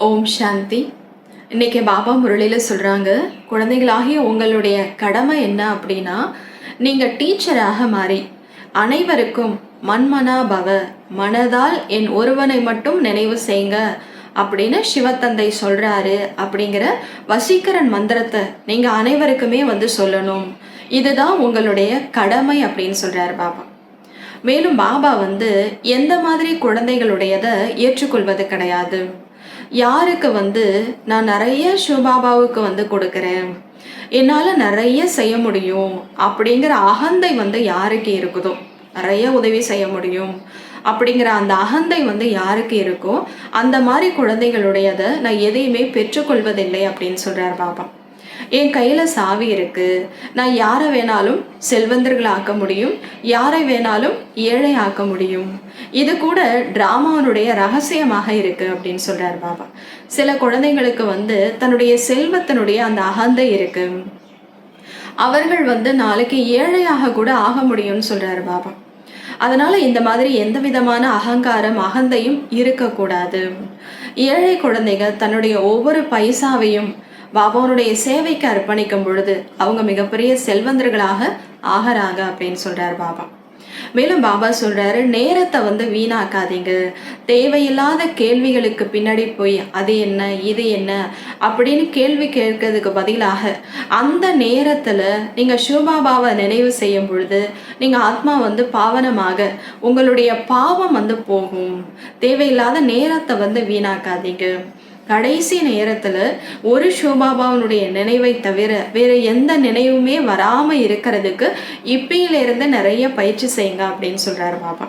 ஓம் சாந்தி. இன்னைக்கு பாபா முரளியில் சொல்கிறாங்க, குழந்தைகளாகிய உங்களுடைய கடமை என்ன அப்படின்னா, நீங்கள் டீச்சராக மாறி அனைவருக்கும் மன்மனா பவ, மனதால் என் ஒருவனை மட்டும் நினைவு செய்யுங்க அப்படின்னு சிவத்தந்தை சொல்கிறாரு. அப்படிங்கிற வசீகரன் மந்திரத்தை நீங்கள் அனைவருக்குமே சொல்லணும். இதுதான் உங்களுடைய கடமை அப்படின்னு சொல்கிறார் பாபா. மேலும் பாபா எந்த மாதிரி குழந்தைகளுடையதை ஏற்றுக்கொள்வது கிடையாது. யாருக்கு நான் நிறைய சிவபாபாவுக்கு கொடுக்குறேன், என்னால் நிறைய செய்ய முடியும் அப்படிங்கிற அகந்தை யாருக்கு இருக்குதோ, நிறைய உதவி செய்ய முடியும் அப்படிங்கிற அந்த அகந்தை யாருக்கு இருக்கோ, அந்த மாதிரி குழந்தைகளுடையதை நான் எதையுமே பெற்றுக்கொள்வதில்லை அப்படின்னு சொல்கிறார் பாபா. என் கையில் சாவி இருக்குது, நான் யாரை வேணாலும் செல்வந்தர்கள் ஆக்க முடியும், யாரை வேணாலும் ஏழை ஆக்க முடியும். இது கூட டிராமாவுடைய ரகசியமாக இருக்குது அப்படின்னு சொல்கிறார் பாபா. சில குழந்தைங்களுக்கு தன்னுடைய செல்வத்தினுடைய அந்த அகந்தை இருக்குது, அவர்கள் நாளைக்கு ஏழையாக கூட ஆக முடியும்னு சொல்கிறார் பாபா. அதனால் இந்த மாதிரி எந்த விதமான அகங்காரம் அகந்தையும் இருக்கக்கூடாது. ஏழை குழந்தைகள் தன்னுடைய ஒவ்வொரு பைசாவையும் பாபாவுடைய சேவைக்கு அர்ப்பணிக்கும் பொழுது அவங்க மிகப்பெரிய செல்வந்தர்களாக ஆகிறாங்க அப்படின்னு சொல்கிறார் பாபா. மேலும் பாபா சொல்கிறாரு, நேரத்தை வீணாக்காதீங்க. தேவையில்லாத கேள்விகளுக்கு பின்னாடி போய் அது என்ன இது என்ன அப்படின்னு கேள்வி கேட்கறதுக்கு பதிலாக அந்த நேரத்தில் நீங்கள் சிவபாபாவை நினைவு செய்யும் பொழுது நீங்கள் ஆத்மா பாவனமாக உங்களுடைய பாவம் போகும். தேவையில்லாத நேரத்தை வீணாக்காதீங்க. கடைசி நேரத்தில் ஒரு சிவபாபாவுடைய நினைவை தவிர வேறு எந்த நினைவுமே வராமல் இருக்கிறதுக்கு இப்பயிலிருந்து நிறைய பயிற்சி செய்யுங்க அப்படின்னு சொல்கிறார் பாபா.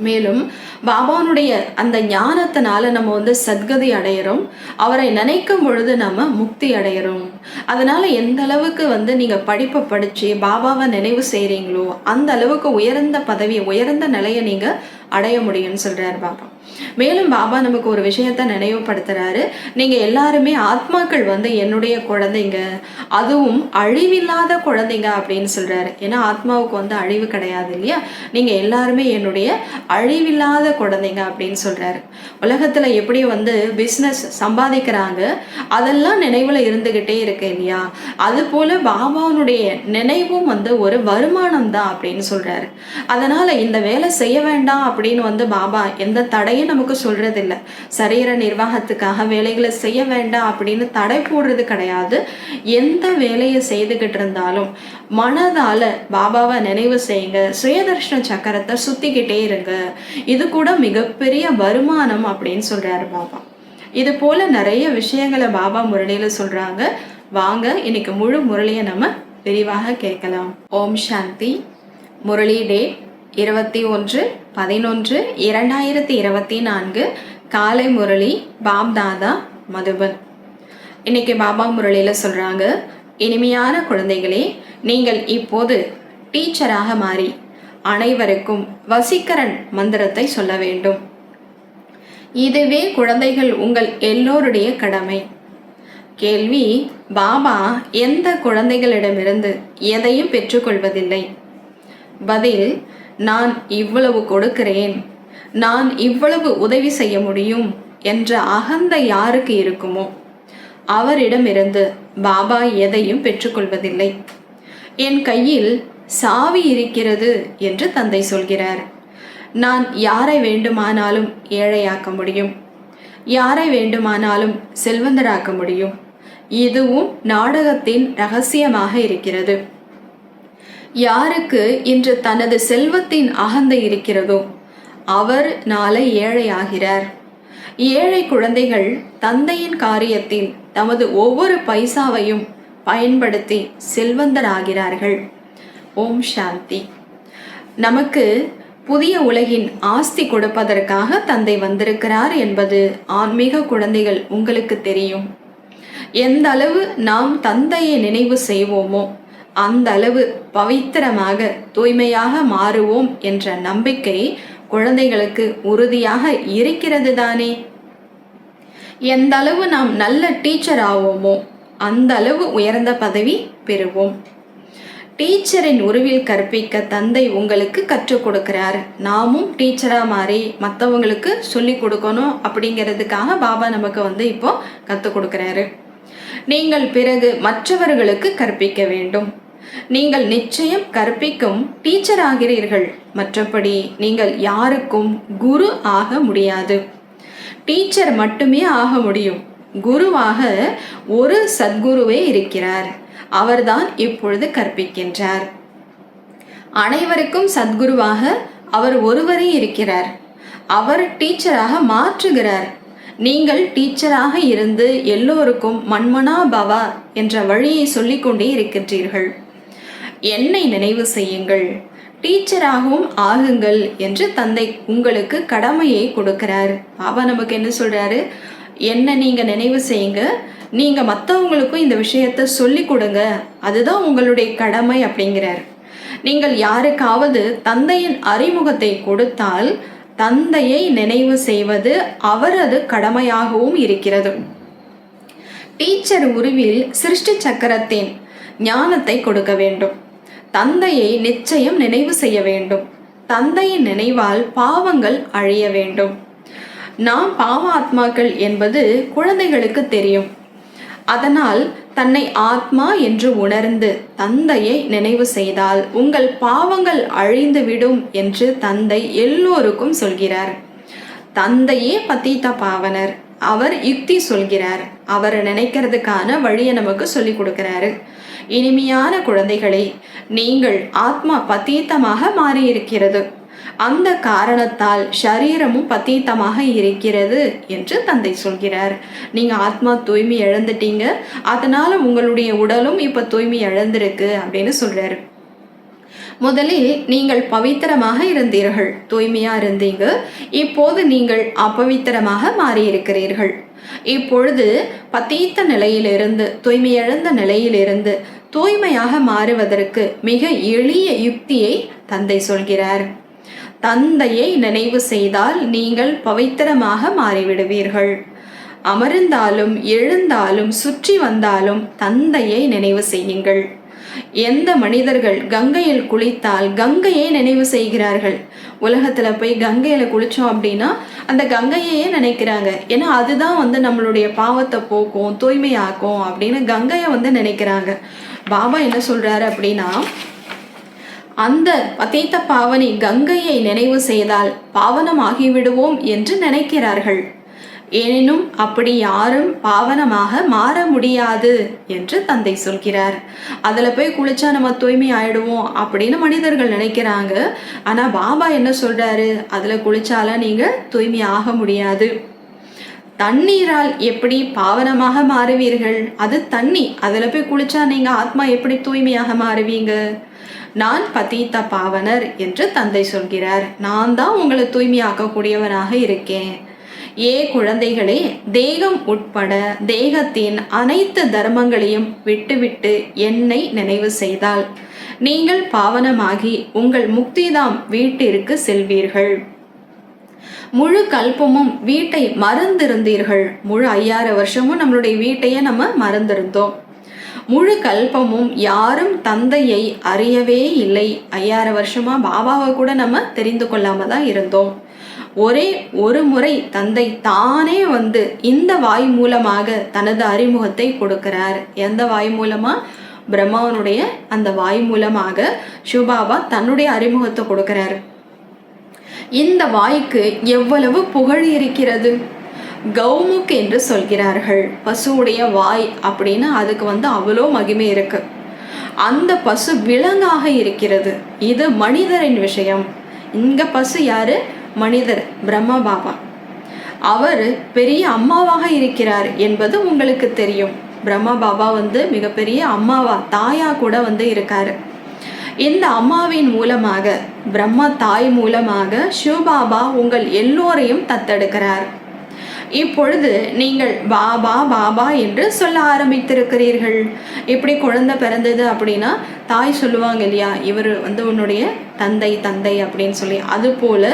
மேலும் பாபாவுடைய அந்த ஞானத்தினால நம்ம சத்கதி அடையிறோம், அவரை நினைக்கும் பொழுது நம்ம முக்தி அடையிறோம். அதனால் எந்த அளவுக்கு நீங்கள் படிப்பை படித்து பாபாவை நினைவு செய்கிறீங்களோ அந்த அளவுக்கு உயர்ந்த பதவி உயர்ந்த நிலையை நீங்கள் அடைய முடியும்னு சொல்கிறார் பாபா. மேலும் பாபா நமக்கு ஒரு விஷயத்தை நினைவுபடுத்துகிறாரு, நீங்கள் எல்லாருமே ஆத்மாக்கள் என்னுடைய குழந்தைங்க, அதுவும் அழிவில்லாத குழந்தைங்க அப்படின்னு சொல்கிறாரு. ஏன்னா ஆத்மாவுக்கு அழிவு கிடையாது இல்லையா, நீங்கள் எல்லாருமே என்னுடைய அழிவில்லாத குழந்தைங்க அப்படின்னு சொல்கிறாரு. உலகத்தில் எப்படி பிஸ்னஸ் சம்பாதிக்கிறாங்க அதெல்லாம் நினைவில் இருந்துக்கிட்டே இருக்கு இல்லையா, அதுபோல் பாபாவுடைய நினைவும் ஒரு வருமானம் தான் அப்படின்னு சொல்கிறாரு. அதனால் இந்த வேலை செய்ய வேண்டாம் அப்படின்னு பாபா எந்த தடையும் நமக்கு சொல்றதில்ல. சரீர நிர்வாகத்துக்காக வேலைகளை செய்ய வேண்டாம் அப்படின்னு தடை போடுறது கிடையாது. எந்த வேலையை செய்துகிட்டு இருந்தாலும் மனதால பாபாவை நினைவு செய்யுங்க, சுயதர்ஷன சக்கரத்தை சுத்திக்கிட்டே இருங்க, இது கூட மிகப்பெரிய வருமானம் அப்படின்னு சொல்றாரு பாபா. இது போல நிறைய விஷயங்களை பாபா முரளியில சொல்றாங்க. வாங்க இன்னைக்கு முழு முரளியை நம்ம விரிவாக கேட்கலாம். ஓம் சாந்தி. முரளி டே 21/11/2024 காலை முரளி பாப்தாதா மதுபன். இன்னைக்கு பாபா முரளியில் சொல்கிறாங்க, இனிமையான குழந்தைகளே, நீங்கள் இப்போது டீச்சராக மாறி அனைவருக்கும் வசீகரன் மந்திரத்தை சொல்ல வேண்டும். இதுவே குழந்தைகள் உங்கள் எல்லோருடைய கடமை. கேள்வி: பாபா எந்த குழந்தைகளிடமிருந்து எதையும் பெற்றுக்கொள்வதில்லை. பதில்: நான் இவ்வளவு கொடுக்கிறேன், நான் இவ்வளவு உதவி செய்ய முடியும் என்ற அகந்தை யாருக்கு இருக்குமோ அவரிடமிருந்து பாபா எதையும் பெற்றுக்கொள்வதில்லை. என் கையில் சாவி இருக்கிறது என்று தந்தை சொல்கிறார். நான் யாரை வேண்டுமானாலும் ஏழையாக்க முடியும், யாரை வேண்டுமானாலும் செல்வந்தராக்க முடியும். இதுவும் நாடகத்தின் ரகசியமாக இருக்கிறது. யாருக்கு இன்று தனது செல்வத்தின் அகந்தை இருக்கிறதோ அவர் நாளை ஏழையாகிறார். ஏழை குழந்தைகள் தந்தையின் காரியத்தில் தமது ஒவ்வொரு பைசாவையும் பயன்படுத்தி செல்வந்தராகிறார்கள். ஓம் சாந்தி. நமக்கு புதிய உலகின் ஆஸ்தி கொடுப்பதற்காக தந்தை வந்திருக்கிறார் என்பது ஆன்மீக குழந்தைகள் உங்களுக்கு தெரியும். எந்த அளவு நாம் தந்தையை நினைவு செய்வோமோ அந்த அளவு பவித்திரமாக தூய்மையாக மாறுவோம் என்ற நம்பிக்கை குழந்தைகளுக்கு உறுதியாக இருக்கிறது தானே. எந்த அளவு நாம் நல்ல டீச்சர் ஆவோமோ அந்த அளவு உயர்ந்த பதவி பெறுவோம். டீச்சரின் உருவில் கற்பிக்க தந்தை உங்களுக்கு கற்றுக் கொடுக்கிறார். நாமும் டீச்சராக மாறி மற்றவங்களுக்கு சொல்லி கொடுக்கணும் அப்படிங்கிறதுக்காக பாபா நமக்கு இப்போ கற்றுக் கொடுக்குறாரு. நீங்கள் பிறகு மற்றவர்களுக்கு கற்பிக்க வேண்டும். நீங்கள் நிச்சயம் கற்பிக்கும் டீச்சர் ஆகிறீர்கள். மற்றபடி நீங்கள் யாருக்கும் குரு ஆக முடியாது. டீச்சர் மட்டுமே ஆக முடியும். குருவாக ஒரு சத்குருவே இருக்கிறார். அவர்தான் இப்பொழுது கற்பிக்கின்றார். அனைவருக்கும் சத்குருவாக அவர் ஒருவரே இருக்கிறார். அவர் டீச்சராக மாற்றுகிறார். நீங்கள் டீச்சராக இருந்து எல்லோருக்கும் மன்மனா பவா என்ற வழியை சொல்லிக்கொண்டே இருக்கின்றீர்கள். என்னை நினைவு செய்யுங்கள், டீச்சராகவும் ஆகுங்கள் என்று தந்தை உங்களுக்கு கடமையை கொடுக்கிறார். பாபா நமக்கு என்ன சொல்றாரு? என்ன நீங்க நினைவு செய்யுங்க, நீங்க மற்றவங்களுக்கும் இந்த விஷயத்த சொல்லி கொடுங்க, அதுதான் உங்களுடைய கடமை அப்படிங்கிறார். நீங்கள் யாருக்காவது தந்தையின் அறிமுகத்தை கொடுத்தால் தந்தையை நினைவு செய்வது அவரது கடமையாகவும் இருக்கிறது. டீச்சர் உருவில் சிருஷ்டி சக்கரத்தின் ஞானத்தை கொடுக்க வேண்டும். தந்தையை நிச்சயம் நினைவு செய்ய வேண்டும். தந்தையின் நினைவால் பாவங்கள் அழிய வேண்டும். நாம் பாவாத்மாக்கள் என்பது குழந்தைகளுக்கு தெரியும். அதனால் தன்னை ஆத்மா என்று உணர்ந்து தந்தையை நினைவு செய்தால் உங்கள் பாவங்கள் அழிந்துவிடும் என்று தந்தை எல்லோருக்கும் சொல்கிறார். தந்தையே பதீத பாவனர். அவர் யுக்தி சொல்கிறார். அவர் நினைக்கிறதுக்கான வழியை நமக்கு சொல்லி கொடுக்கிறாரு. இனிமையான குழந்தைகளே, நீங்கள் ஆத்மா பதீத்தமாக மாறியிருக்கிறது. அந்த காரணத்தால் ஷரீரமும் பதீத்தமாக இருக்கிறது என்று தந்தை சொல்கிறார். நீங்க ஆத்மா தூய்மை இழந்துட்டீங்க, அதனால உங்களுடைய உடலும் இப்ப தூய்மை இழந்திருக்கு அப்படின்னு சொல்றாரு. முதலில் நீங்கள் பவித்திரமாக இருந்தீர்கள், தூய்மையா இருந்தீங்க. இப்போது நீங்கள் அபவித்திரமாக மாறியிருக்கிறீர்கள். இப்பொழுது பதீத்த நிலையிலிருந்து, தூய்மையிழந்த நிலையிலிருந்து தூய்மையாக மாறுவதற்கு மிக எளிய யுக்தியை தந்தை சொல்கிறார். தந்தையை நினைவு செய்தால் நீங்கள் பவித்திரமாக மாறிவிடுவீர்கள். அமர்ந்தாலும் எழுந்தாலும் சுற்றி வந்தாலும் தந்தையை நினைவு செய்யுங்கள். எந்த மனிதர்கள் கங்கையில் குளித்தால் கங்கையை நினைவு செய்கிறார்கள். உலகத்துல போய் கங்கையில குளிச்சோம் அப்படின்னா அந்த கங்கையே நினைக்கிறாங்க. ஏன்னா அதுதான் நம்மளுடைய பாவத்தை போக்கும், தூய்மையாக்கும் அப்படின்னு கங்கையை நினைக்கிறாங்க. பாபா என்ன சொல்றாரு அப்படின்னா, அந்த பதீத்த பாவனி கங்கையை நினைவு செய்தால் பாவனமாகி விடுவோம் என்று நினைக்கிறார்கள். எனினும் அப்படி யாரும் பாவனமாக மாற முடியாது என்று தந்தை சொல்கிறார். அதில் போய் குளிச்சா நம்ம தூய்மை ஆயிடுவோம் அப்படின்னு மனிதர்கள் நினைக்கிறாங்க. ஆனால் பாபா என்ன சொல்றாரு? அதில் குளிச்சால நீங்கள் தூய்மை ஆக முடியாது. தண்ணீரால் எப்படி பாவனமாக மாறுவீர்கள்? அது தண்ணி. அதில் போய் குளிச்சா நீங்கள் ஆத்மா எப்படி தூய்மையாக மாறுவீங்க? நான் பதீத்த பாவனர் என்று தந்தை சொல்கிறார். நான் தான் உங்களை தூய்மையாக்கக்கூடியவனாக இருக்கேன். குழந்தைகளே, தேகம் உட்பட தேகத்தின் அனைத்து தர்மங்களையும் விட்டுவிட்டு என்னை நினைவு செய்தால் நீங்கள் பாவனமாகி உங்கள் முக்திதாம் வீட்டிற்கு செல்வீர்கள். முழு கல்பமும் வீட்டை மறந்திருந்தீர்கள். முழு 5000 வருஷமும் நம்மளுடைய வீட்டையே நம்ம மறந்திருந்தோம். முழு கல்பமும் யாரும் தந்தையை அறியவே இல்லை. 5000 வருஷமா பாபாவை கூட நம்ம தெரிந்து கொள்ளாம தான் இருந்தோம். ஒரே ஒரு முறை தந்தை தானே இந்த வாய் மூலமாக தனது அறிமுகத்தை கொடுக்கிறார். எந்த வாய் மூலமா? பிரம்மாவனுடைய அந்த வாய் மூலமாக சிவபாபா தன்னுடைய அறிமுகத்தை கொடுக்கிறார். இந்த வாய்க்கு எவ்வளவு புகழ் இருக்கிறது! கௌமுக் என்று சொல்கிறார்கள். பசுவுடைய வாய் அப்படின்னு அதுக்கு அவ்வளோ மகிமை இருக்கு. அந்த பசு விலங்காக இருக்கிறது. இது மனிதரின் விஷயம். இங்க பசு யாரு? மனிதர், பிரம்மா பாபா. அவர் பெரிய அம்மாவாக இருக்கிறார் என்பது உங்களுக்கு தெரியும். பிரம்மா பாபா மிகப்பெரிய அம்மாவா, தாயா கூட இருக்காரு. இந்த அம்மாவின் மூலமாக, பிரம்மா தாய் மூலமாக சிவபாபா உங்கள் எல்லோரையும் தத்தெடுக்கிறார். இப்பொழுது நீங்கள் பாபா பாபா என்று சொல்ல ஆரம்பித்திருக்கிறீர்கள். இப்படி குழந்தை பிறந்தது அப்படின்னா தாய் சொல்லுவாங்க இல்லையா, இவர் உன்னுடைய தந்தை தந்தை அப்படின்னு சொல்லி. அது போல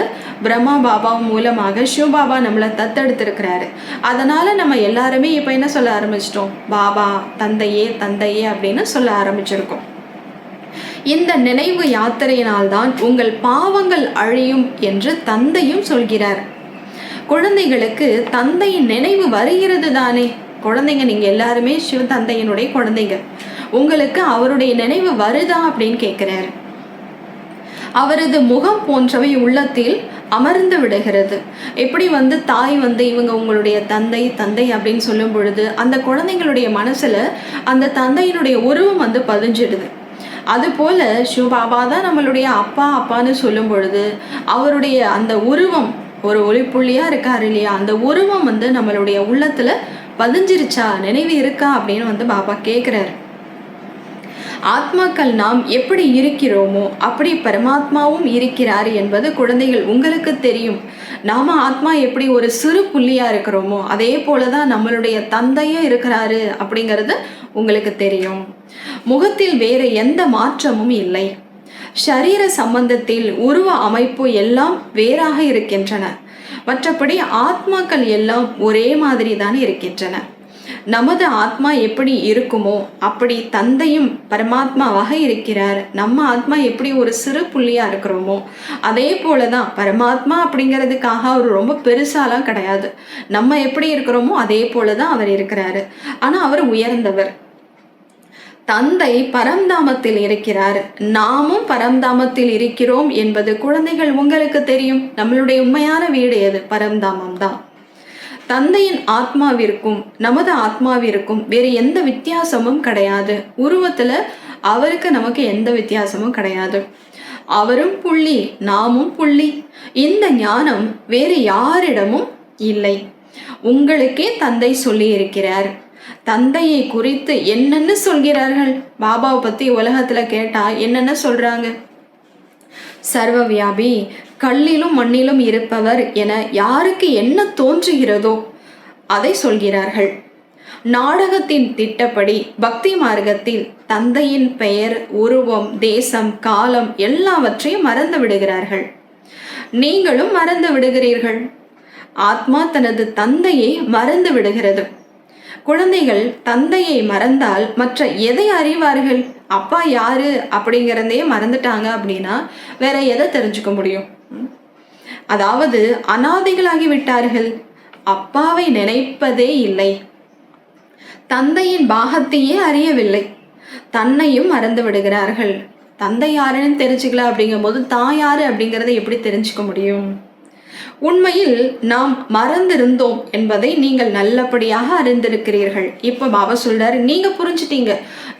பிரம்மா பாபா மூலமாக சிவபாபா நம்மளை தத்தெடுத்திருக்கிறாரு. அதனால நம்ம எல்லாருமே இப்போ என்ன சொல்ல ஆரம்பிச்சிட்டோம்? பாபா, தந்தையே தந்தையே அப்படின்னு சொல்ல ஆரம்பிச்சிருக்கோம். இந்த நினைவு யாத்திரையினால்தான் உங்கள் பாவங்கள் அழியும் என்று தந்தையும் சொல்கிறார். குழந்தைகளுக்கு தந்தையின் நினைவு வருகிறது தானே? குழந்தைங்க, நீங்க எல்லாருமே சிவ தந்தையினுடைய குழந்தைங்க. உங்களுக்கு அவருடைய நினைவு வருதா அப்படின்னு கேட்கிறார். அவரது முகம் போன்றவை உள்ளத்தில் அமர்ந்து விடுகிறது. எப்படி தாய் இவங்க உங்களுடைய தந்தை தந்தை அப்படின்னு சொல்லும் பொழுது அந்த குழந்தைங்களுடைய மனசுல அந்த தந்தையினுடைய உருவம் பதிஞ்சிடுது. அதுபோல சிவபாபா தான் நம்மளுடைய அப்பா அப்பான்னு சொல்லும் பொழுது அவருடைய அந்த உருவம் ஒரு ஒளிப்புள்ளியா இருக்காரு இல்லையா, அந்த உருவம் நம்மளுடைய உள்ளத்துல பதிஞ்சிருச்சா, நினைவு இருக்கா அப்படின்னு பாபா கேட்கிறாரு. ஆத்மாக்கள் நாம் எப்படி இருக்கிறோமோ அப்படி பரமாத்மாவும் இருக்கிறார் என்பது குழந்தைகள் உங்களுக்கு தெரியும். நாம ஆத்மா எப்படி ஒரு சிறு புள்ளியா இருக்கிறோமோ அதே போலதான் நம்மளுடைய தந்தையும் இருக்கிறாரு அப்படிங்கிறது உங்களுக்கு தெரியும். முகத்தில் வேறு எந்த மாற்றமும் இல்லை. ஷரீர சம்பந்தத்தில் உருவ அமைப்பு எல்லாம் வேறாக இருக்கின்றன. மற்றபடி ஆத்மாக்கள் எல்லாம் ஒரே மாதிரி தான் இருக்கின்றன. நமது ஆத்மா எப்படி இருக்குமோ அப்படி தந்தையும் பரமாத்மாவாக இருக்கிறார். நம்ம ஆத்மா எப்படி ஒரு சிறு புள்ளியா இருக்கிறோமோ அதே போலதான் பரமாத்மா அப்படிங்கிறதுக்காக அவர் ரொம்ப பெருசாலாம் கிடையாது. நம்ம எப்படி இருக்கிறோமோ அதே போலதான் அவர் இருக்கிறாரு. ஆனா அவர் உயர்ந்தவர். தந்தை பரம்தாமத்தில் இருக்கிறார், நாமும் பரம்தாமத்தில் இருக்கிறோம் என்பது குழந்தைகள் உங்களுக்கு தெரியும். நம்மளுடைய உண்மையான வீடு எது? பரம்தாமம் தான். தந்தையின் ஆத்மாவிற்கும் நமது ஆத்மாவிற்கும் வேறு எந்த வித்தியாசமும் கிடையாது. உருவத்துல அவருக்கு நமக்கு எந்த வித்தியாசமும் கிடையாது. அவரும் புள்ளி, நாமும் புள்ளி. இந்த ஞானம் வேறு யாரிடமும் இல்லை. உங்களுக்கே தந்தை சொல்லி இருக்கிறார். தந்தையை குறித்து என்னென்ன சொல்கிறார்கள்? பாபாவை பத்தி உலகத்துல கேட்டா என்னென்ன சொல்றாங்க? சர்வவியாபி, கல்லிலும் மண்ணிலும் இருப்பவர் என யாருக்கு என்ன தோன்றுகிறதோ அதை சொல்கிறார்கள். நாடகத்தின் திட்டப்படி பக்தி மார்க்கத்தில் தந்தையின் பெயர், உருவம், தேசம், காலம் எல்லாவற்றையும் மறந்து விடுகிறார்கள். நீங்களும் மறந்து விடுகிறீர்கள். ஆத்மா தனது தந்தையை மறந்து விடுகிறது. குழந்தைகள் தந்தையை மறந்தால் மற்ற எதை அறிவார்கள்? அப்பா யாரு அப்படிங்கிறதையே மறந்துட்டாங்க அப்படின்னா வேற எதை தெரிஞ்சுக்க முடியும்? அதாவது அனாதைகளாகி விட்டார்கள். அப்பாவை நினைப்பதே இல்லை. தந்தையின் பாகத்தையே அறியவில்லை. தன்னையும் மறந்து விடுகிறார்கள். தந்தை யாருன்னு தெரிஞ்சுக்கல அப்படிங்கும் போது தான் யாரு அப்படிங்கிறத எப்படி தெரிஞ்சுக்க முடியும்? உண்மையில் நாம் மறந்திருந்தோம் என்பதை நீங்கள் நல்லபடியாக அறிந்திருக்கிறீர்கள். இப்ப பாபா சொல்றாரு, நீங்க புரிஞ்சுட்டீங்க.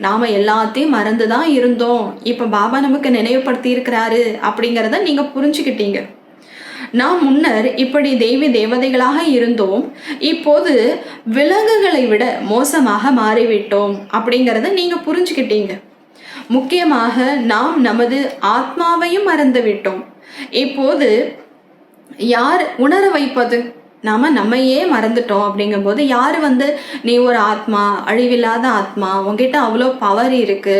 நாம எல்லாத்தையும் மறந்துதான் இருந்தோம், இப்ப பாபா நமக்கு நினைவுபடுத்தி இருக்கிறாரு அப்படிங்கிறத நீங்க புரிஞ்சுக்கிட்டீங்க. நாம் முன்னர் இப்படி தெய்வ தேவதைகளாக இருந்தோம், இப்போது விலங்குகளை விட மோசமாக மாறிவிட்டோம் அப்படிங்கிறத நீங்க புரிஞ்சுக்கிட்டீங்க. முக்கியமாக நாம் நமது ஆத்மாவையும் மறந்து விட்டோம். இப்போது யார் உணர வைப்பது? நாம நம்மையே மறந்துட்டோம் அப்படிங்கும்போது யாரு நீ ஒரு ஆத்மா, அழிவில்லாத ஆத்மா, உங்ககிட்ட அவ்வளோ பவர் இருக்கு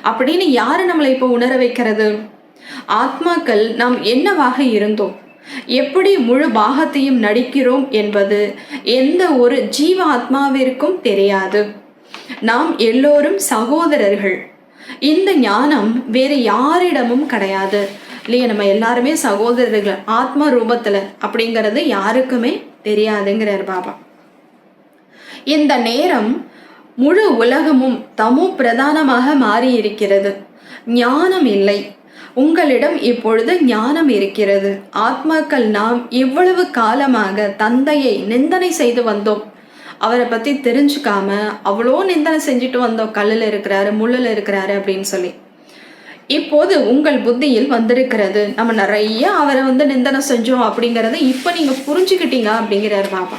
அப்படின்னு யாரு நம்மளை இப்போ உணர வைக்கிறது? ஆத்மாக்கள் நாம் என்னவாக இருந்தோம், எப்படி முழு பாகத்தையும் நடிக்கிறோம் என்பது எந்த ஒரு ஜீவ ஆத்மாவிற்கும் தெரியாது. நாம் எல்லோரும் சகோதரர்கள். இந்த ஞானம் வேறு யாரிடமும் கிடையாது இல்லையா? நம்ம எல்லாருமே சகோதரர்கள் ஆத்மா ரூபத்துல அப்படிங்கிறது யாருக்குமே தெரியாதுங்கிறார் பாபா. இந்த நேரம் முழு உலகமும் தமோ பிரதானமாக மாறி இருக்கிறது. ஞானம் இல்லை. உங்களிடம் இப்பொழுது ஞானம் இருக்கிறது. ஆத்மாக்கள் நாம் இவ்வளவு காலமாக தந்தையை நிந்தனை செய்து வந்தோம். அவரை பத்தி தெரிஞ்சுக்காம அவ்வளோ நிந்தனை செஞ்சுட்டு வந்தோம். கல்லுல இருக்கிறாரு, முள்ளுல இருக்கிறாரு அப்படின்னு சொல்லி. இப்போது உங்கள் புத்தியில் வந்திருக்கிறது, நம்ம நிறைய அவரை நிந்தனை செஞ்சோம் அப்படிங்கறத இப்ப நீங்க புரிஞ்சுக்கிட்டீங்க அப்படிங்கிறார் பாபா.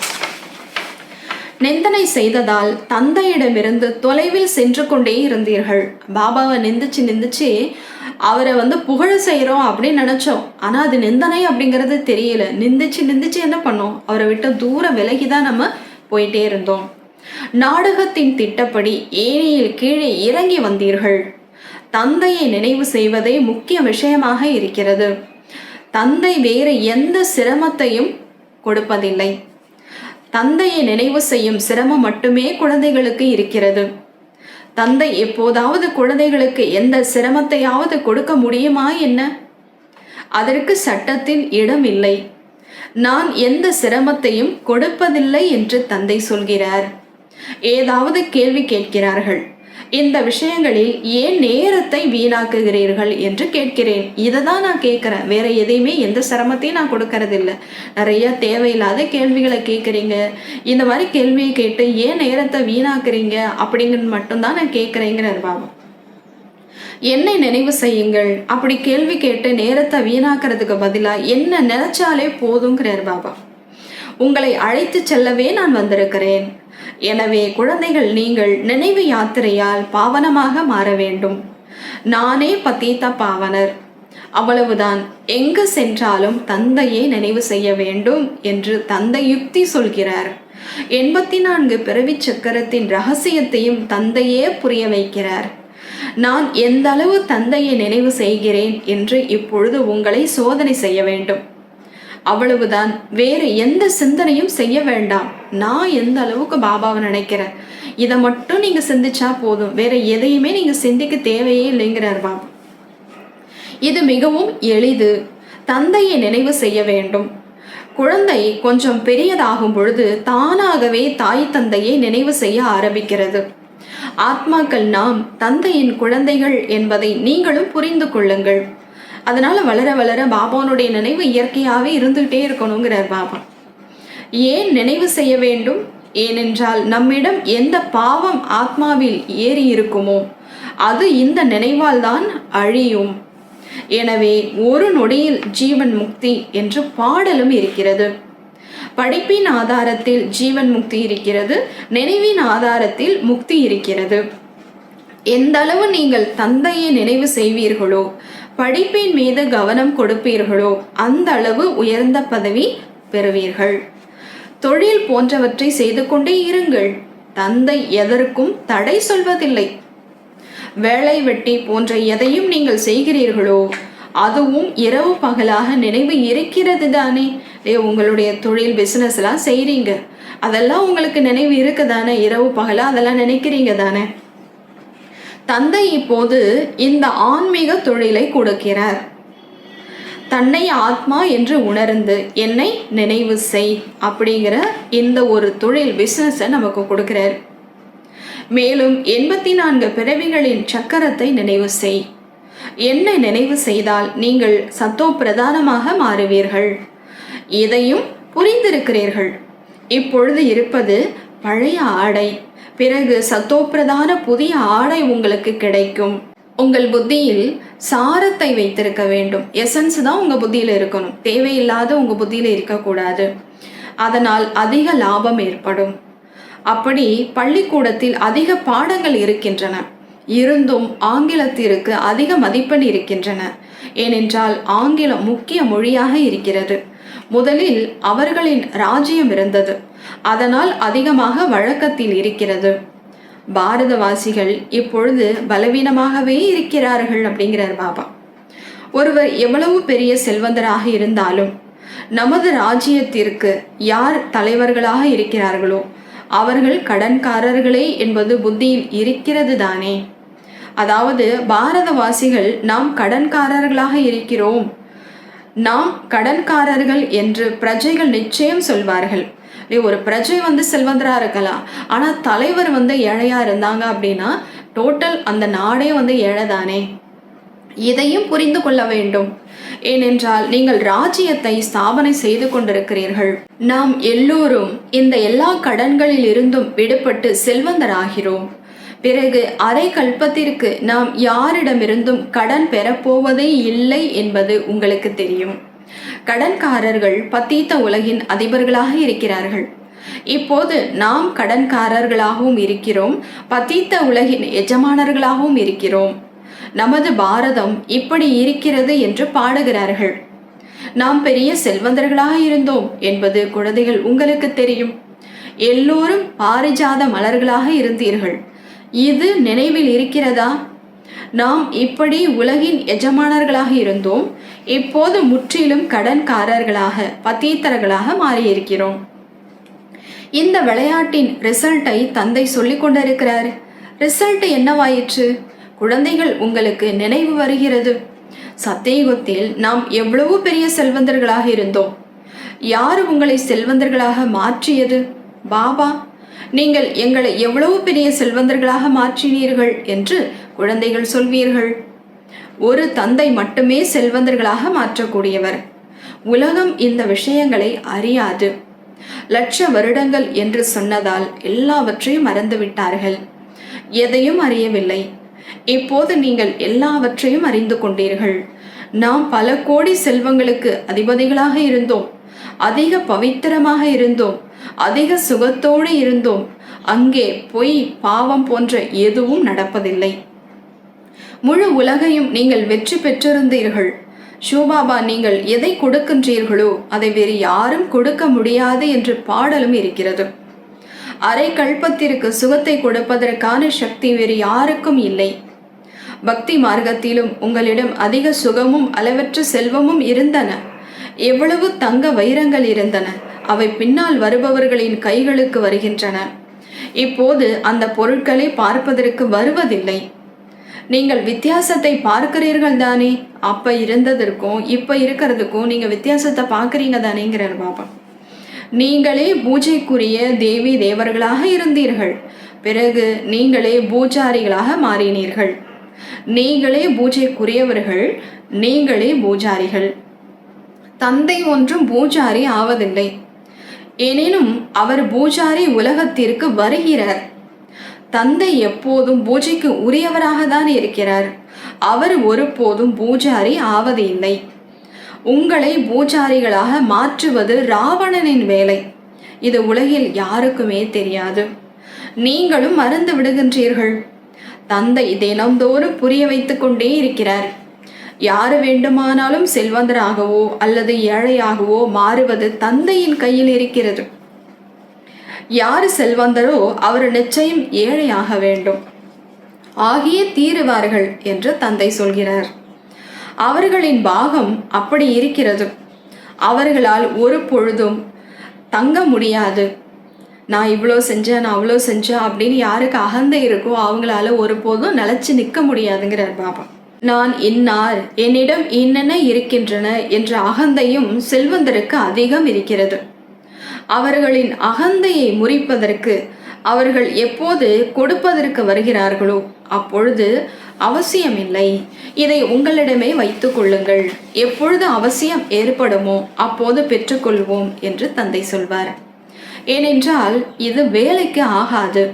நிந்தனை செய்ததால் தந்தையிடமிருந்து தொலைவில் சென்று கொண்டே இருந்தீர்கள். பாபாவை நிந்திச்சு அவரை புகழ செய்யறோம் அப்படின்னு நினைச்சோம். ஆனா அது நிந்தனை அப்படிங்கிறது தெரியல. நிந்திச்சு என்ன பண்ணோம்? அவரை விட்டு தூரம் விலகிதான் நம்ம போயிட்டே இருந்தோம். நாடகத்தின் திட்டப்படி ஏனியில் கீழே இறங்கி வந்தீர்கள். தந்தையை நினைவு செய்வதே முக்கிய விஷயமாக இருக்கிறது. தந்தை வேறு எந்த சிரமத்தையும் கொடுப்பதில்லை. தந்தையை நினைவு செய்யும் சிரமம் மட்டுமே குழந்தைகளுக்கு இருக்கிறது. தந்தை எப்போதாவது குழந்தைகளுக்கு எந்த சிரமத்தையாவது கொடுக்க முடியுமா என்ன? அதற்கு சட்டத்தில் இடம் இல்லை. நான் எந்த சிரமத்தையும் கொடுப்பதில்லை என்று தந்தை சொல்கிறார். ஏதாவது கேள்வி கேட்கிறார்கள், இந்த விஷயங்களில் ஏன் நேரத்தை வீணாக்குகிறீர்கள் என்று கேட்கிறேன். இதை தான் நான் கேட்குறேன். வேற எதையுமே எந்த சிரமத்தையும் நான் கொடுக்கறதில்ல. நிறைய தேவையில்லாத கேள்விகளை கேட்குறீங்க. இந்த மாதிரி கேள்வியை கேட்டு ஏன் நேரத்தை வீணாக்குறீங்க அப்படிங்கிறது மட்டும்தான் நான் கேட்குறேங்கிறார் பாபா. என்னை நினைவு செய்யுங்கள். அப்படி கேள்வி கேட்டு நேரத்தை வீணாக்கிறதுக்கு பதிலாக என்ன நினைச்சாலே போதுங்கிறார் பாபா. உங்களை அழைத்து செல்லவே நான் வந்திருக்கிறேன். எனவே குழந்தைகள், நீங்கள் நினைவு யாத்திரையால் பாவனமாக மாற வேண்டும். நானே பதீத பாவனர். அவ்வளவுதான். எங்கு சென்றாலும் தந்தையை நினைவு செய்ய வேண்டும் என்று தந்தை யுக்தி சொல்கிறார். 84 பிறவி சக்கரத்தின் ரகசியத்தையும் தந்தையே புரிய வைக்கிறார். நான் எந்த அளவு தந்தையை நினைவு செய்கிறேன் என்று இப்பொழுது உங்களை சோதனை செய்ய வேண்டும். அவ்வளவுதான். வேறு எந்த சிந்தனையும் செய்ய வேண்டாம். நான் எந்த அளவுக்கு பாபாவை நினைக்கிறேன், இதை மட்டும் நீங்க சிந்திச்சா போதும். வேற எதையுமே நீங்க சிந்திக்க தேவையே இல்லைங்கிறார் பாபா. இது மிகவும் எளிது. தந்தையை நினைவு செய்ய வேண்டும். குழந்தை கொஞ்சம் பெரியதாகும் பொழுது தானாகவே தாய் தந்தையை நினைவு செய்ய ஆரம்பிக்கிறது. ஆத்மாக்கள் நாம் தந்தையின் குழந்தைகள் என்பதை நீங்களும் புரிந்து கொள்ளுங்கள். அதனால வளர வளர பாபானுடைய நினைவு இயற்கையாகவே இருந்துகிட்டே இருக்கணுங்கிறார் பாபா. ஏன் நினைவு செய்ய வேண்டும்? ஏனென்றால் நம்மிடம் எந்த பாவம் ஆத்மாவில் ஏறி இருக்குமோ அது இந்த நினைவால் தான் அழியும். எனவே ஒரு நொடியில் ஜீவன் முக்தி என்று பாடலும் இருக்கிறது. படிப்பின் ஆதாரத்தில் ஜீவன் முக்தி இருக்கிறது, நினைவின் ஆதாரத்தில் முக்தி இருக்கிறது. எந்த அளவு நீங்கள் தந்தையை நினைவு செய்வீர்களோ, படிப்பின் மீது கவனம் கொடுப்பீர்களோ, அந்த அளவு உயர்ந்த பதவி பெறுவீர்கள். தொழில் போன்றவற்றை செய்து கொண்டே இருங்கள். தந்தை எதற்கும் தடை சொல்வதில்லை. வேலை வெட்டி போன்ற எதையும் நீங்கள் செய்கிறீர்களோ அதுவும் இரவு பகலாக நினைவு இருக்கிறது தானே. உங்களுடைய தொழில் பிஸ்னஸ் எல்லாம் செய்கிறீங்க, அதெல்லாம் உங்களுக்கு நினைவு இருக்கு தானே. இரவு பகலா அதெல்லாம் நினைக்கிறீங்க தானே. தந்தை இப்போது இந்த ஆன்மீக தொழிலை கொடுக்கிறார். தன்னை ஆத்மா என்று உணர்ந்து என்னை நினைவு செய் அப்படிங்கிற இந்த ஒரு தொழில் பிஸ்னஸை நமக்கு கொடுக்கிறார். மேலும் 84 பிறவிகளின் சக்கரத்தை நினைவு செய். என்னை நினைவு செய்தால் நீங்கள் சத்தோ பிரதானமாக மாறுவீர்கள். இதையும் புரிந்திருக்கிறீர்கள். இப்பொழுது இருப்பது பழைய ஆடை. பிறகு சத்தோப்பிரதான புதிய ஆடை உங்களுக்கு கிடைக்கும். உங்கள் புத்தியில் சாரத்தை வைத்திருக்க வேண்டும். எசன்ஸ் தான் உங்கள் புத்தியில் இருக்கணும். தேவையில்லாத உங்கள் புத்தியில் இருக்கக்கூடாது. அதனால் அதிக லாபம் ஏற்படும். அப்படி பள்ளிக்கூடத்தில் அதிக பாடங்கள் இருக்கின்றன. இருந்தும் ஆங்கிலத்திற்கு அதிக மதிப்பெண் இருக்கின்றன. ஏனென்றால் ஆங்கிலம் முக்கிய மொழியாக இருக்கிறது. முதலில் அவர்களின் ராஜ்யம் இருந்தது. அதனால் அதிகமாக வழக்கத்தில் இருக்கிறது. பாரதவாசிகள் இப்பொழுது பலவீனமாகவே இருக்கிறார்கள் அப்படிங்கிறார் பாபா. ஒருவர் எவ்வளவு பெரிய செல்வந்தராக இருந்தாலும் நமது ராஜ்யத்திற்கு யார் தலைவர்களாக இருக்கிறார்களோ அவர்கள் கடன்காரர்களே என்பது புத்தியில் இருக்கிறது தானே. அதாவது பாரதவாசிகள் நாம் கடன்காரர்களாக இருக்கிறோம், நாம் கடன்காரர்கள் என்று பிரஜைகள் நிச்சயம் சொல்வார்கள். ஒரு பிரஜை செல்வந்தராக இருக்கலாம், ஆனால் தலைவர் ஏழையா இருந்தாங்க அப்படின்னா டோட்டல் அந்த நாடே ஏழை தானே. இதையும் புரிந்து கொள்ள வேண்டும். ஏனென்றால் நீங்கள் ராஜ்யத்தை ஸ்தாபனை செய்து கொண்டிருக்கிறீர்கள். நாம் எல்லோரும் இந்த எல்லா கடன்களில் இருந்தும் விடுபட்டு செல்வந்தராகிறோம். பிறகு அரை கல்பத்திற்கு நாம் யாரிடமிருந்தும் கடன் பெறப்போவதே இல்லை என்பது உங்களுக்கு தெரியும். கடன்காரர்கள் பத்தீத்த உலகின் அதிபர்களாக இருக்கிறார்கள். இப்போது நாம் கடன்காரர்களாகவும் இருக்கிறோம், பத்தீத்த உலகின் எஜமானர்களாகவும் இருக்கிறோம். நமது பாரதம் இப்படி இருக்கிறது என்று பாடுகிறார்கள். நாம் பெரிய செல்வந்தர்களாக இருந்தோம் என்பது குழந்தைகள் உங்களுக்கு தெரியும். எல்லோரும் பாரிஜாத மலர்களாக இருந்தீர்கள். இது நினைவில் இருக்கிறதா? நாம் இப்படி உலகின் எஜமானர்களாக இருந்தோம். இப்போது முற்றிலும் கடன்காரர்களாக பத்தீத்தர்களாக மாறியிருக்கிறோம். இந்த விளையாட்டின் ரிசல்ட்டை தந்தை சொல்லிக் கொண்டிருக்கிறார். ரிசல்ட் என்னவாயிற்று? குழந்தைகள் உங்களுக்கு நினைவு வருகிறது. சத்தியுகத்தில் நாம் எவ்வளவு பெரிய செல்வந்தர்களாக இருந்தோம். யார் உங்களை செல்வந்தர்களாக மாற்றியது? பாபா. நீங்கள் எங்களை எவ்வளவு பெரிய செல்வந்தர்களாக மாற்றினீர்கள் என்று குழந்தைகள் சொல்வீர்கள். ஒரு தந்தை மட்டுமே செல்வந்தர்களாக மாற்றக்கூடியவர். உலகம் இந்த விஷயங்களை அறியாது. லட்ச வருடங்கள் என்று சொன்னதால் எல்லாவற்றையும் மறந்துவிட்டார்கள். எதையும் அறியவில்லை. இப்போது நீங்கள் எல்லாவற்றையும் அறிந்து கொண்டீர்கள். நாம் பல கோடி செல்வங்களுக்கு அதிபதிகளாக இருந்தோம். அதிக பவித்திரமாக இருந்தோம். அதிக சுகத்தோடு இருந்தோம். அங்கே பொய், பாவம் போன்ற எதுவும் நடப்பதில்லை. முழு உலகையும் நீங்கள் வெற்றி பெற்றிருந்தீர்கள். ஷூபாபா, நீங்கள் எதை கொடுக்கின்றீர்களோ அதை வேறு யாரும் கொடுக்க முடியாது என்று பாடலும் இருக்கிறது. அரை கல்பத்திற்கு சுகத்தை கொடுப்பதற்கான சக்தி வேறு யாருக்கும் இல்லை. பக்தி மார்க்கத்திலும் உங்களிடம் அதிக சுகமும் அளவற்ற செல்வமும் இருந்தன. எவ்வளவு தங்க வைரங்கள் இருந்தன. அவை பின்னால் வருபவர்களின் கைகளுக்கு வருகின்றன. இப்போது அந்த பொருட்களை பார்ப்பதற்கு வருவதில்லை. நீங்கள் வித்தியாசத்தை பார்க்கிறீர்கள் தானே? அப்ப இருந்ததற்கும் இப்ப இருக்கிறதுக்கும் நீங்க வித்தியாசத்தை பார்க்குறீங்க தானேங்கிறார் பாபா. நீங்களே பூஜைக்குரிய தேவி தேவர்களாக இருந்தீர்கள். பிறகு நீங்களே பூஜாரிகளாக மாறினீர்கள். நீங்களே பூஜைக்குரியவர்கள். நீங்களே பூஜாரிகள். தந்தை ஒன்றும் பூஜாரி ஆவதில்லை. எனினும் அவர் பூஜாரி உலகத்திற்கு வருகிறார். தந்தை எப்போதும் பூஜைக்கு உரியவராக தான் இருக்கிறார். அவர் ஒருபோதும் பூஜாரி ஆவது இல்லை. உங்களை பூஜாரிகளாக மாற்றுவது ராவணனின் வேலை. இது உலகில் யாருக்குமே தெரியாது. நீங்களும் மறந்து விடுகின்றீர்கள். தந்தை தினந்தோறும் புரிய வைத்து கொண்டே இருக்கிறார். யாரு வேண்டுமானாலும் செல்வந்தராகவோ அல்லது ஏழையாகவோ மாறுவது தந்தையின் கையில் இருக்கிறது. யார் செல்வந்தரோ அவர் நிச்சயம் ஏழையாக வேண்டும், ஆகிய தீருவார்கள் என்று தந்தை சொல்கிறார். அவர்களின் பாகம் அப்படி இருக்கிறது. அவர்களால் ஒரு பொழுதும் தங்க முடியாது. நான் இவ்வளோ செஞ்சேன், நான் அவ்வளோ செஞ்சேன் அப்படின்னு யாருக்கு அகந்தை இருக்கோ அவங்களால ஒருபோதும் நிலச்சி நிற்க முடியாதுங்கிறார் பாபா. நான் இன்னார், என்னிடம் என்னென்ன இருக்கின்றன என்ற அகந்தையும் செல்வந்தருக்கு அதிகம் இருக்கிறது. அவர்களின் அகந்தையை முறிப்பதற்கு அவர்கள் எப்போது கொடுப்பதற்கு வருகிறார்களோ அப்பொழுது அவசியமில்லை, இதை உங்களிடமே வைத்துக் கொள்ளுங்கள், எப்பொழுது அவசியம் ஏற்படுமோ அப்போது பெற்றுக்கொள்வோம் என்று தந்தை சொல்வார். ஏனென்றால் இது வேலைக்கு ஆகாது.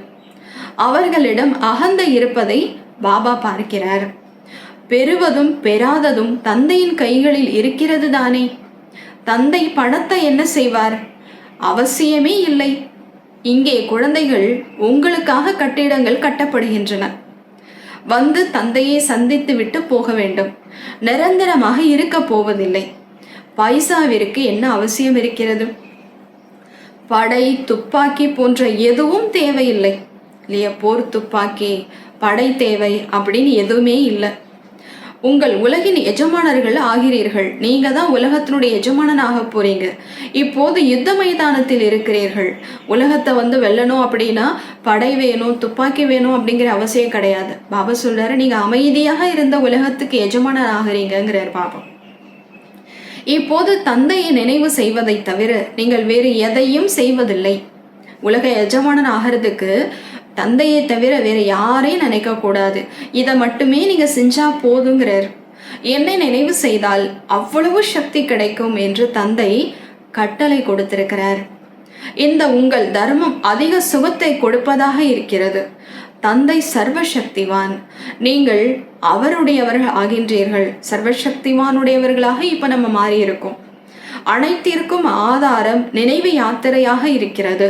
அவர்களிடம் அகந்தை இருப்பதை பாபா பார்க்கிறார். பெறுவதும் பெறாததும் தந்தையின் கைகளில் இருக்கிறது தானே. தந்தை பணத்தை என்ன செய்வார்? அவசியமே இல்லை. இங்கே குழந்தைகள் உங்களுக்காக கட்டிடங்கள் கட்டப்படுகின்றன. வந்து தந்தையை சந்தித்து விட்டு போக வேண்டும். நிரந்தரமாக இருக்க போவதில்லை. பைசாவிற்கு என்ன அவசியம் இருக்கிறது? படை, துப்பாக்கி போன்ற எதுவும் தேவையில்லை இல்லையா? போர் துப்பாக்கி, படை தேவை அப்படின்னு எதுவுமே இல்லை. உங்கள் உலகின் எஜமானர்கள் ஆகிறீர்கள். நீங்க தான் உலகத்தினுடைய எஜமானனாக போறீங்க. இப்போது யுத்த மைதானத்தில் இருக்கிறீர்கள். உலகத்தை வந்து வெல்லணும் அப்படின்னா படை வேணும், துப்பாக்கி வேணும் அப்படிங்கிற அவசியம் கிடையாது. பாபா சொல்றாரு, நீங்க அமைதியாக இருந்த உலகத்துக்கு எஜமானன் ஆகிறீங்கிறார் பாபா. இப்போது தந்தையை நினைவு செய்வதை தவிர நீங்கள் வேறு எதையும் செய்வதில்லை. உலக எஜமானன் ஆகிறதுக்கு தந்தையை தவிர வேறு யாரையும் நினைக்க கூடாது. இதை மட்டுமே நீங்க செஞ்சா போதுங்கிறார். என்னை நினைவு செய்தால் அவ்வளவு சக்தி கிடைக்கும் என்று தந்தை கட்டளை கொடுத்திருக்கிறார். இந்த உங்கள் தர்மம் அதிக சுகத்தை கொடுப்பதாக இருக்கிறது. தந்தை சர்வசக்திவான். நீங்கள் அவருடையவர்கள் ஆகின்றீர்கள். சர்வசக்திவானுடையவர்களாக இப்ப நம்ம மாறி இருக்கோம். அனைத்திற்கும் ஆதாரம் நினைவு யாத்திரையாக இருக்கிறது.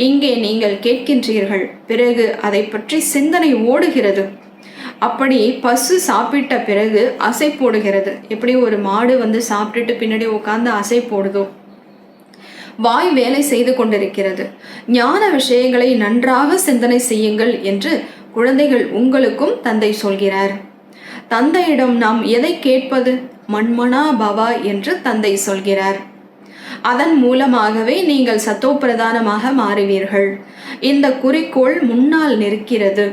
இங்கே நீங்கள் கேட்கின்றீர்கள், பிறகு அதை பற்றி சிந்தனை ஓடுகிறது. அப்படி பசு சாப்பிட்ட பிறகு அசை போடுகிறது. எப்படி ஒரு மாடு வந்து சாப்பிட்டுட்டு பின்னாடி உட்கார்ந்து அசை போடுதோ, வாய் வேலை செய்து கொண்டிருக்கிறது. ஞான விஷயங்களை நன்றாக சிந்தனை செய்யுங்கள் என்று குழந்தைகள் உங்களுக்கும் தந்தை சொல்கிறார். தந்தையிடம் நாம் எதை கேட்பது? மன்மனா பவா என்று தந்தை சொல்கிறார். அதன் மூலமாகவே நீங்கள் சத்தோ பிரதானமாக மாறுவீர்கள். இந்த குறிக்கோள் முன்னால் நிற்கிறது.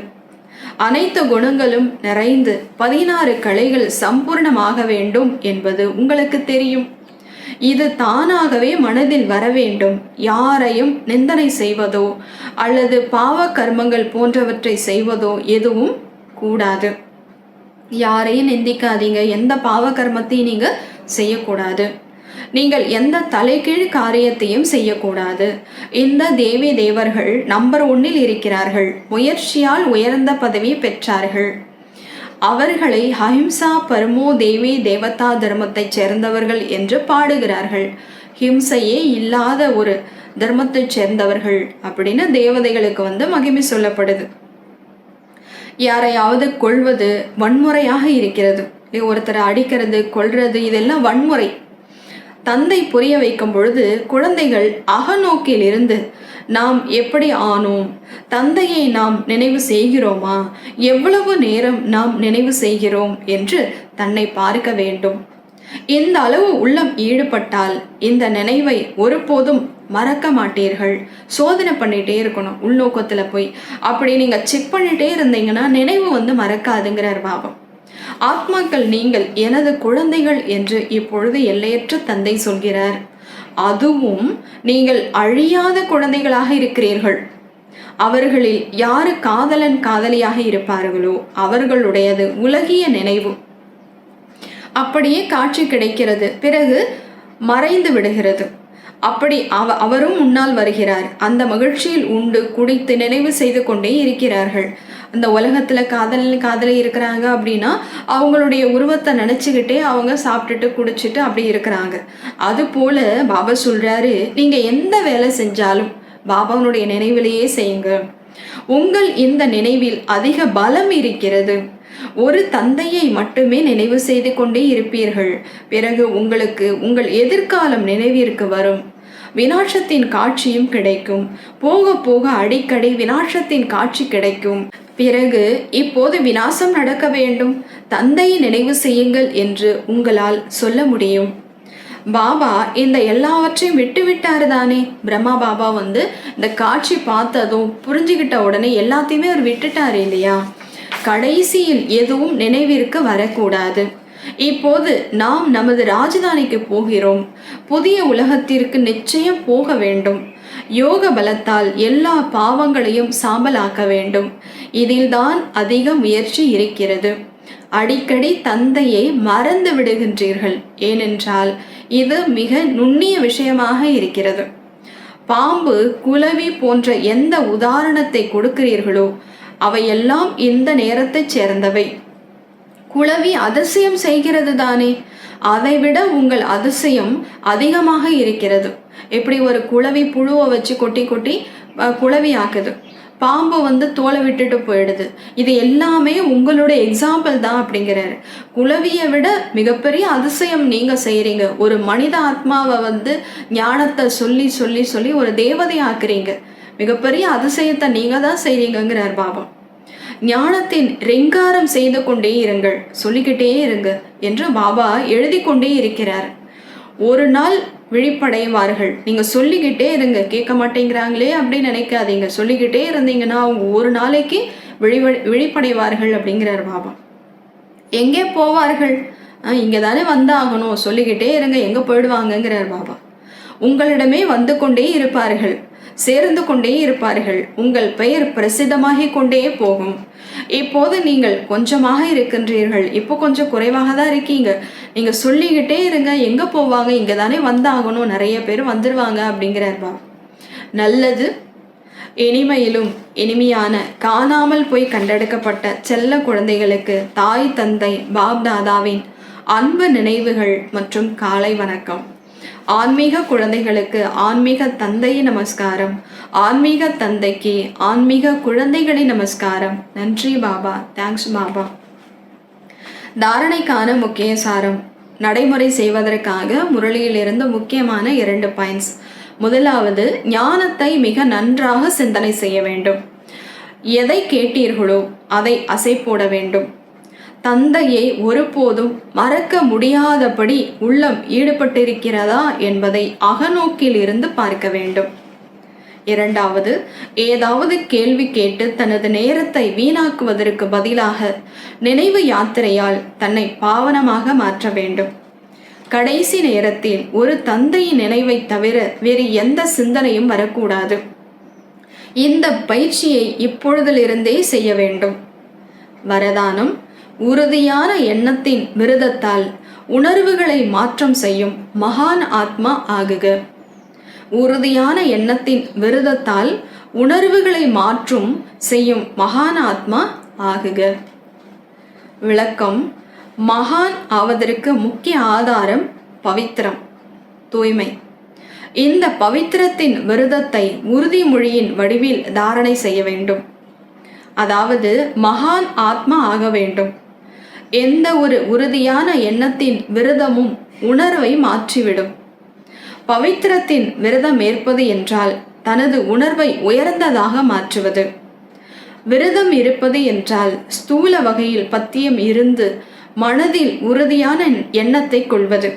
அனைத்து குணங்களும் நிறைந்து 16 கலைகள் சம்பூர்ணமாக வேண்டும் என்பது உங்களுக்கு தெரியும். இது தானாகவே மனதில் வர வேண்டும். யாரையும் நிந்தனை செய்வதோ அல்லது பாவ கர்மங்கள் போன்றவற்றை செய்வதோ எதுவும் கூடாது. யாரையும் நிந்திக்காதீங்க. எந்த பாவ கர்மத்தையும் நீங்க செய்யக்கூடாது. நீங்கள் எந்த தலைகீழ் காரியத்தையும் செய்யக்கூடாது. இந்த தேவி தேவர்கள் நம்பர் 1 இருக்கிறார்கள். முயற்சியால் உயர்ந்த பதவி பெற்றார்கள். அவர்களை அஹிம்சா பரமோ தேவி தேவதா தர்மத்தைச் சேர்ந்தவர்கள் என்று பாடுகிறார்கள். ஹிம்சையே இல்லாத ஒரு தர்மத்தைச் சேர்ந்தவர்கள் அப்படின்னு தேவதைகளுக்கு மகிமை சொல்லப்படுது. யாரையாவது கொல்வது வன்முறையாக இருக்கிறது. ஒருத்தரை அடிக்கிறது, கொல்றது, இதெல்லாம் வன்முறை. தந்தை புரிய வைக்கும் பொழுது குழந்தைகள் அகநோக்கில் இருந்து நாம் எப்படி ஆனோம், தந்தையை நாம் நினைவு செய்கிறோமா, எவ்வளவு நேரம் நாம் நினைவு செய்கிறோம் என்று தன்னை பார்க்க வேண்டும். இந்த அளவு உள்ளம் ஈடுபட்டால் இந்த நினைவை ஒருபோதும் மறக்க மாட்டீர்கள். சோதனை பண்ணிட்டே இருக்கணும். உள்நோக்கத்தில் போய் அப்படி நீங்கள் செக் பண்ணிட்டே இருந்தீங்கன்னா நினைவு மறக்காதுங்கிறார் பாபா. ஆத்மாக்கள் நீங்கள் எனது குழந்தைகள் என்று இப்பொழுது எல்லையற்ற தந்தை சொல்கிறார். அதுவும் நீங்கள் அழியாத குழந்தைகளாக இருக்கிறீர்கள். அவர்களில் யாரு காதலன் காதலியாக இருப்பார்களோ அவர்களுடையது உலகிய நினைவு. அப்படியே காட்சி கிடைக்கிறது, பிறகு மறைந்து விடுகிறது. அப்படி அவரும் முன்னால் வருகிறார். அந்த மகிழ்ச்சியில் உண்டு குடித்து நினைவு செய்து கொண்டே இருக்கிறார்கள். அந்த உலகத்தில் காதலி இருக்கிறாங்க அப்படின்னா அவங்களுடைய உருவத்தை நினச்சிக்கிட்டே அவங்க சாப்பிட்டுட்டு குடிச்சிட்டு அப்படி இருக்கிறாங்க. அதுபோல் பாபா சொல்கிறாரு, நீங்கள் எந்த வேலை செஞ்சாலும் பாபாவுடைய நினைவிலேயே செய்யுங்க. உங்கள் இந்த நினைவில் அதிக பலம் இருக்கிறது. ஒரு தந்தையை மட்டுமே நினைவு செய்து கொண்டே இருப்பீர்கள். பிறகு உங்களுக்கு உங்கள் எதிர்காலம் நினைவிற்கு வரும். விநாசத்தின் காட்சியும் கிடைக்கும். போக போக அடிக்கடி விநாசத்தின் காட்சி கிடைக்கும். பிறகு இப்போது விநாசம் நடக்க வேண்டும், தந்தையை நினைவு செய்யுங்கள் என்று உங்களால் சொல்ல முடியும். பாபா இந்த எல்லாவற்றையும் விட்டாரு தானே. பிரம்மா பாபா இந்த காட்சி பார்த்ததும் புரிஞ்சுக்கிட்ட உடனே எல்லாத்தையுமே அவர் விட்டுட்டாரு இல்லையா. கடைசியில் எதுவும் நினைவிற்கு வரக்கூடாது. இப்போது நாம் நமது ராஜதானிக்கு போகிறோம். புதிய உலகத்திற்கு நிச்சயம் போக வேண்டும். யோக பலத்தால் எல்லா பாவங்களையும் சாம்பலாக்க வேண்டும். இதில்தான் அதிக முயற்சி இருக்கிறது. அடிக்கடி தந்தையை மறந்து விடுகின்றீர்கள். ஏனென்றால் இது மிக நுண்ணிய விஷயமாக இருக்கிறது. பாம்பு, குளவி போன்ற எந்த உதாரணத்தை கொடுக்கிறீர்களோ அவையெல்லாம் இந்த நேரத்தைச் சேர்ந்தவை. குளவி அதிசயம் செய்கிறது தானே, அதைவிட உங்கள் அதிசயம் அதிகமாக இருக்கிறது. எப்படி ஒரு குளவி புழுவை வச்சு கொட்டி கொட்டி குளவி ஆக்குது, பாம்பு தோலை விட்டுட்டு போயிடுது. இது எல்லாமே உங்களுடைய எக்ஸாம்பிள் தான் அப்படிங்கிறாரு. குளவியை விட மிகப்பெரிய அதிசயம் நீங்கள் செய்கிறீங்க. ஒரு மனித ஆத்மாவை ஞானத்தை சொல்லி சொல்லி சொல்லி ஒரு தேவதை ஆக்குறீங்க. மிகப்பெரிய அதிசயத்தை நீங்கள் தான் செய்கிறீங்கிறார் பாபா. ஞானத்தின் ரிங்காரம் செய்து கொண்டே இருங்கள், சொல்லிக்கிட்டே இருங்க என்று பாபா எழுதி கொண்டே இருக்கிறார். ஒரு நாள் விழிப்படைவார்கள். நீங்கள் சொல்லிக்கிட்டே இருங்க, கேட்க மாட்டேங்கிறாங்களே அப்படின்னு நினைக்காதீங்க. சொல்லிக்கிட்டே இருந்தீங்கன்னா அவங்க ஒரு நாளைக்கு விழிப்படைவார்கள் அப்படிங்கிறார் பாபா. எங்கே போவார்கள்? இங்கே தானே வந்தாகணும், சொல்லிக்கிட்டே இருங்க, எங்கே போயிடுவாங்கங்கிறார் பாபா. உங்களிடமே வந்து கொண்டே இருப்பார்கள், சேர்ந்து கொண்டே இருப்பார்கள். உங்கள் பெயர் பிரசித்தமாகிக் கொண்டே போகும். இப்போது நீங்கள் கொஞ்சமாக இருக்கின்றீர்கள், இப்போ கொஞ்சம் குறைவாக தான் இருக்கீங்க. நீங்கள் சொல்லிக்கிட்டே இருங்க, எங்கே போவாங்க, இங்கே தானே வந்தாகணும், நிறைய பேர் வந்துடுவாங்க அப்படிங்கிறார் பாபா. நல்லது. இனிமையிலும் இனிமையான காணாமல் போய் கண்டெடுக்கப்பட்ட செல்ல குழந்தைகளுக்கு தாய் தந்தை பாப் தாதாவின் அன்பு நினைவுகள் மற்றும் காலை வணக்கம். ஆன்மீக குழந்தைகளுக்கு ஆன்மீக தந்தையின் நமஸ்காரம். ஆன்மீக தந்தைக்கு ஆன்மீக குழந்தைகளின் நமஸ்காரம். நன்றி பாபா. தேங்க்ஸ் பாபா. தாரணைக்கான முக்கிய சாரம். நடைமுறை செய்வதற்காக முரளியிலிருந்து முக்கியமான 2 பாயிண்ட்ஸ். முதலாவது, ஞானத்தை மிக நன்றாக சிந்தனை செய்ய வேண்டும். எதை கேட்டீர்களோ அதை அசை போட வேண்டும். தந்தையை ஒருபோதும் மறக்க முடியாதபடி உள்ளம் ஈடுபட்டிருக்கிறதா என்பதை அகநோக்கில் இருந்து பார்க்க வேண்டும். இரண்டாவது, ஏதாவது கேள்வி கேட்டு தனது நேரத்தை வீணாக்குவதற்கு பதிலாக நினைவு யாத்திரையால் தன்னை பாவனமாக மாற்ற வேண்டும். கடைசி நேரத்தில் ஒரு தந்தையின் நினைவை தவிர வேறு எந்த சிந்தனையும் வரக்கூடாது. இந்த பயிற்சியை இப்பொழுதிலிருந்தே செய்ய வேண்டும். வரதானம்: உறுதியான எண்ணத்தின் விருதத்தால் உணர்வுகளை மாற்றம் செய்யும் மகான் ஆத்மா ஆகுக. உறுதியான எண்ணத்தின் விருதத்தால் உணர்வுகளை மாற்றும் செய்யும் மகான் ஆத்மா ஆகுக. விளக்கம்: மகான் ஆவதற்கு முக்கிய ஆதாரம் பவித்திரம், தூய்மை. இந்த பவித்திரத்தின் விருதத்தை உறுதிமொழியின் வடிவில் தாரணை செய்ய வேண்டும். அதாவது மகான் ஆத்மா ஆக வேண்டும். எந்த ஒரு உறுதியான எண்ணத்தின் விரதமும் உணர்வை மாற்றிவிடும். பவித்திரத்தின் விரதம் ஏற்பது என்றால் தனது உணர்வை உயர்ந்ததாக மாற்றுவது. விரதம் இருப்பது என்றால் ஸ்தூல வகையில் பத்தியம் இருந்து மனதில் உறுதியான எண்ணத்தை கொள்வது.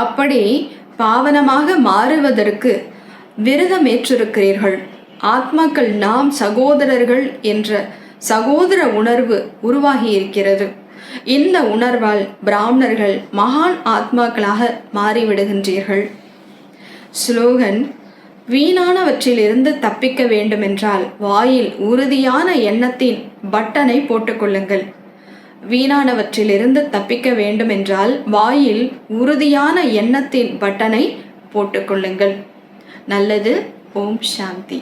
அப்படி பாவனமாக மாறுவதற்கு விரதம் ஏற்றிருக்கிறீர்கள். ஆத்மாக்கள் நாம் சகோதரர்கள் என்ற சகோதர உணர்வு உருவாகி இருக்கிறது. இந்த உணர்வால் பிராமணர்கள் மகான் ஆத்மாக்களாக மாறிவிடுகின்றீர்கள். ஸ்லோகன்: வீணானவற்றிலிருந்து தப்பிக்க வேண்டுமென்றால் வாயில் உறுதியான எண்ணத்தின் பட்டனை போட்டுக்கொள்ளுங்கள். வீணானவற்றிலிருந்து தப்பிக்க வேண்டுமென்றால் வாயில் உறுதியான எண்ணத்தின் பட்டனை போட்டுக்கொள்ளுங்கள். நல்லது. ஓம் சாந்தி.